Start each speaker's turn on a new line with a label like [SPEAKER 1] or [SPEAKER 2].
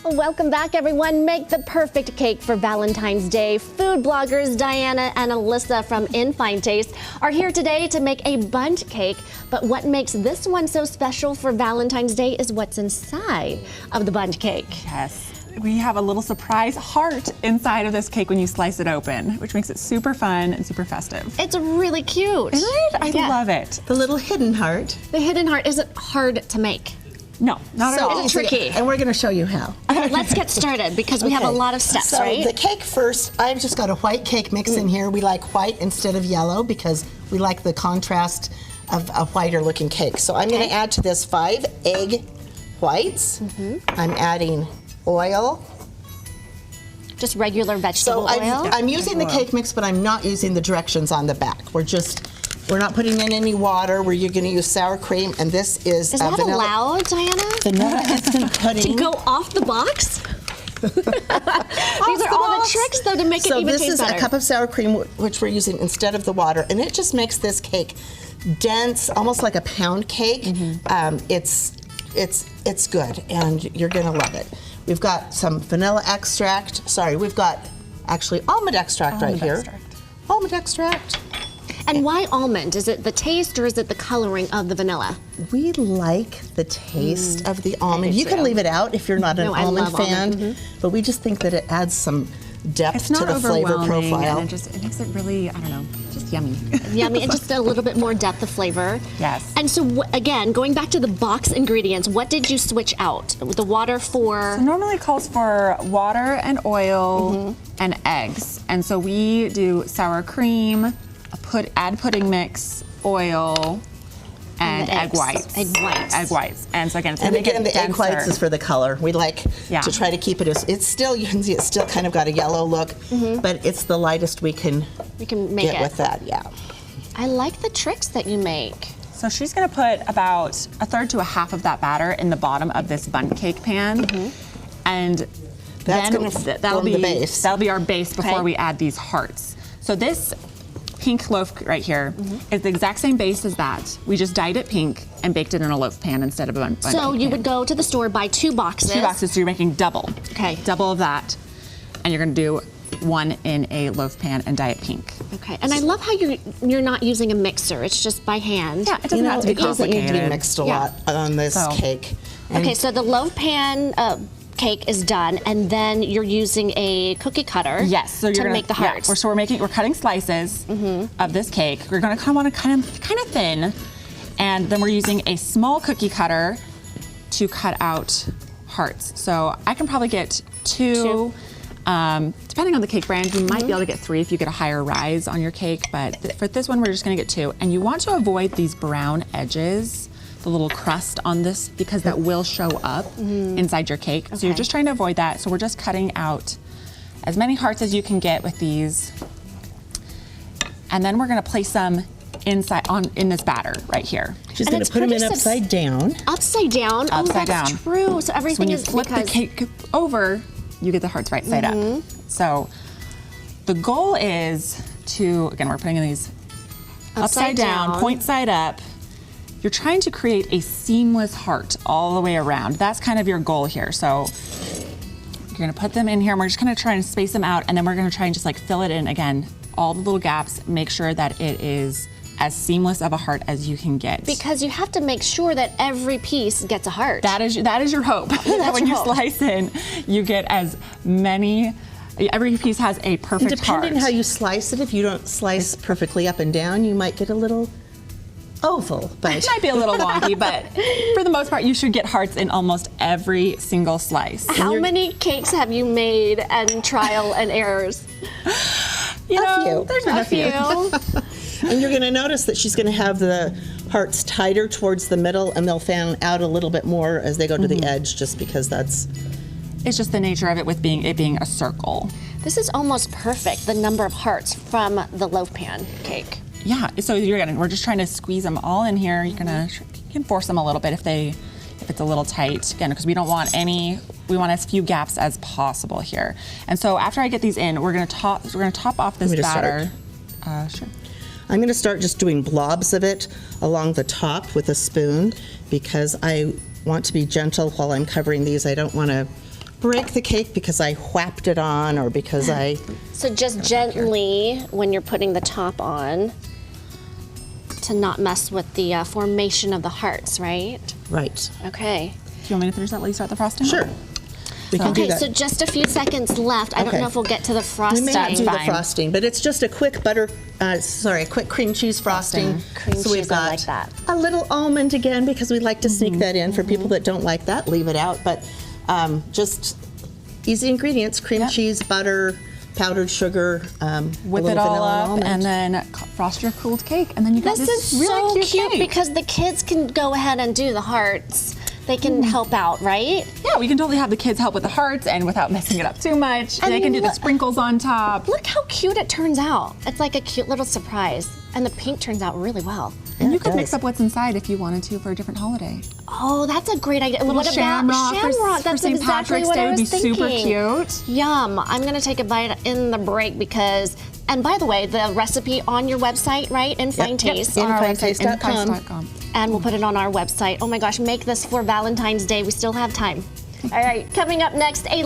[SPEAKER 1] Welcome back, everyone. Make the perfect cake for Valentine's Day. Food bloggers Diana and Alyssa from In Fine Taste are here today to make a Bundt cake. But what makes this one so special for Valentine's Day is what's inside of the Bundt cake.
[SPEAKER 2] Yes. We have a little surprise heart inside of this cake when you slice it open, which makes it super fun and super festive.
[SPEAKER 1] It's really cute.
[SPEAKER 2] Isn't it? I love it.
[SPEAKER 3] The little hidden heart.
[SPEAKER 1] The hidden heart isn't hard to make.
[SPEAKER 2] No, not at all.
[SPEAKER 1] It's tricky.
[SPEAKER 3] And we're going to show you how.
[SPEAKER 1] Let's get started because we have a lot of steps, right?
[SPEAKER 3] So the cake first, I've just got a white cake mix in here. We like white instead of yellow because we like the contrast of a whiter looking cake. So I'm going to add to this 5 egg whites. I'm adding oil.
[SPEAKER 1] Just regular vegetable oil?
[SPEAKER 3] I'm using the cake mix, but I'm not using the directions on the back. We're not putting in any water. We're going to use sour cream, and this is
[SPEAKER 1] that
[SPEAKER 3] vanilla.
[SPEAKER 1] allowed, Diana?
[SPEAKER 3] Vanilla instant pudding.
[SPEAKER 1] To go off the box? These are all the tricks, though, to make it even taste better.
[SPEAKER 3] So this is a cup of sour cream, which we're using instead of the water, and it just makes this cake dense, almost like a pound cake. It's good, and you're going to love it. We've got some vanilla extract. Sorry, we've got actually almond extract right here. Almond extract.
[SPEAKER 1] And why almond? Is it the taste or is it the coloring of the vanilla?
[SPEAKER 3] We like the taste of the almond. You can leave it out if you're not an almond fan, but we just think that it adds some depth to the flavor profile.
[SPEAKER 2] And it makes it really, I don't know, just yummy.
[SPEAKER 1] Yummy, and just a little bit more depth of flavor.
[SPEAKER 2] Yes.
[SPEAKER 1] And so, again, going back to the box ingredients, what did you switch out? The water for?
[SPEAKER 2] So normally it calls for water and oil and eggs. And so we do sour cream, add pudding mix, oil, and egg whites.
[SPEAKER 1] Egg whites.
[SPEAKER 2] Egg whites. And so again,
[SPEAKER 3] the egg whites is for the color. We like to try to keep it as, it's still, you can see it's still kind of got a yellow look, but it's the lightest we can
[SPEAKER 1] make
[SPEAKER 3] get with that,
[SPEAKER 1] I like the tricks that you make.
[SPEAKER 2] So she's gonna put about 1/3 to 1/2 of that batter in the bottom of this Bundt cake pan. And that'll be the base. That'll be our base before we add these hearts. So this pink loaf right here is the exact same base as that. We just dyed it pink and baked it in a loaf pan instead of a Bundt
[SPEAKER 1] So you would go to the store, buy 2 boxes.
[SPEAKER 2] 2 boxes, so you're making double.
[SPEAKER 1] Okay.
[SPEAKER 2] Double of that. And you're gonna do 1 in a loaf pan and dye it pink.
[SPEAKER 1] Okay, and I love how you're not using a mixer. It's just by hand.
[SPEAKER 2] Yeah, it doesn't have to be complicated.
[SPEAKER 3] It doesn't need to be mixed a lot on this cake.
[SPEAKER 1] Okay, so the loaf pan cake is done, and then you're using a cookie cutter.
[SPEAKER 2] Yes, so you're
[SPEAKER 1] to make the hearts.
[SPEAKER 2] Yeah, we're cutting slices of this cake. We're gonna want to kind of thin, and then we're using a small cookie cutter to cut out hearts. So I can probably get 2. Depending on the cake brand, you might be able to get 3 if you get a higher rise on your cake, but for this one, we're just gonna get 2. And you want to avoid these brown edges, the little crust on this, because that will show up inside your cake. So you're just trying to avoid that. So we're just cutting out as many hearts as you can get with these. And then we're gonna place them in this batter right here.
[SPEAKER 3] She's gonna put them in upside down.
[SPEAKER 1] Upside down?
[SPEAKER 2] Upside
[SPEAKER 1] that's
[SPEAKER 2] down.
[SPEAKER 1] True, so everything
[SPEAKER 2] is when you flip the cake over, you get the hearts right side up. So the goal is to, again, we're putting in these upside down, point side up. You're trying to create a seamless heart all the way around. That's kind of your goal here. So you're gonna put them in here, and we're just gonna try and space them out, and then we're gonna try and just like fill it in again, all the little gaps, make sure that it is as seamless of a heart as you can get.
[SPEAKER 1] Because you have to make sure that every piece gets a heart.
[SPEAKER 2] That is your hope. That when you slice in, you get as many, every piece has a perfect heart.
[SPEAKER 3] Depending how you slice it, if you don't slice perfectly up and down, you might get a little oval. But
[SPEAKER 2] it might be a little wonky, but for the most part, you should get hearts in almost every single slice.
[SPEAKER 1] How many cakes have you made and trial and errors?
[SPEAKER 2] You know,
[SPEAKER 3] there's
[SPEAKER 2] a few.
[SPEAKER 3] And you're going to notice that she's going to have the hearts tighter towards the middle, and they'll fan out a little bit more as they go to the edge, just because
[SPEAKER 2] it's just the nature of it with it being a circle.
[SPEAKER 1] This is almost perfect, the number of hearts from the loaf pan cake.
[SPEAKER 2] Yeah, so we're just trying to squeeze them all in here. You can force them a little bit if it's a little tight, again, because we want as few gaps as possible here. And so after I get these in, we're gonna top off this batter. Sure.
[SPEAKER 3] I'm going to start just doing blobs of it along the top with a spoon, because I want to be gentle while I'm covering these. I don't want to break the cake because I whapped it on or because I...
[SPEAKER 1] So just gently, when you're putting the top on, to not mess with the formation of the hearts, right?
[SPEAKER 3] Right.
[SPEAKER 1] Okay.
[SPEAKER 2] Do you want me to finish that while you start the frosting?
[SPEAKER 3] Sure. We can do
[SPEAKER 1] Okay,
[SPEAKER 3] that.
[SPEAKER 1] so just a few seconds left. I don't
[SPEAKER 3] Okay.
[SPEAKER 1] know if we'll get to the
[SPEAKER 3] We
[SPEAKER 1] frosting.
[SPEAKER 3] may not do the
[SPEAKER 2] fine.
[SPEAKER 3] frosting, but it's just a quick a quick cream cheese frosting.
[SPEAKER 1] Cream
[SPEAKER 3] so we've
[SPEAKER 1] cheese, I
[SPEAKER 3] got
[SPEAKER 1] like that.
[SPEAKER 3] a little almond again because we like to sneak that in. For people that don't like that, leave it out. But just easy ingredients: cream
[SPEAKER 2] Yep.
[SPEAKER 3] cheese, butter, powdered sugar,
[SPEAKER 2] Whip
[SPEAKER 3] a
[SPEAKER 2] it
[SPEAKER 3] little
[SPEAKER 2] all
[SPEAKER 3] vanilla
[SPEAKER 2] up
[SPEAKER 3] almond.
[SPEAKER 2] and then frost your cooled cake, and then you got
[SPEAKER 1] This
[SPEAKER 2] this
[SPEAKER 1] is
[SPEAKER 2] really
[SPEAKER 1] so cute
[SPEAKER 2] cake.
[SPEAKER 1] because the kids can go ahead and do the hearts. They can help out, right?
[SPEAKER 2] Yeah, we can totally have the kids help with the hearts and without messing it up too much.
[SPEAKER 1] And
[SPEAKER 2] They can do the
[SPEAKER 1] look-
[SPEAKER 2] sprinkles on top.
[SPEAKER 1] Look how cute it turns out. It's like a cute little surprise. And the pink turns out really well.
[SPEAKER 2] And you
[SPEAKER 3] it
[SPEAKER 2] could mix
[SPEAKER 3] does.
[SPEAKER 2] up what's inside if you wanted to for a different holiday.
[SPEAKER 1] Oh, that's a great idea. What about
[SPEAKER 2] Shamrock
[SPEAKER 1] shamrock?
[SPEAKER 2] for
[SPEAKER 1] That's
[SPEAKER 2] St.
[SPEAKER 1] exactly
[SPEAKER 2] Patrick's
[SPEAKER 1] what
[SPEAKER 2] Day
[SPEAKER 1] I
[SPEAKER 2] would
[SPEAKER 1] was
[SPEAKER 2] be super
[SPEAKER 1] thinking.
[SPEAKER 2] cute.
[SPEAKER 1] Yum. I'm going to take a bite in the break because, and by the way, the recipe on your website, right? In Fine Taste.
[SPEAKER 3] Yep.
[SPEAKER 2] On our website,
[SPEAKER 3] Infinetaste.com.
[SPEAKER 2] infinetaste.com.
[SPEAKER 1] And we'll put it on our website. Oh my gosh, make this for Valentine's Day. We still have time. All right, coming up next, a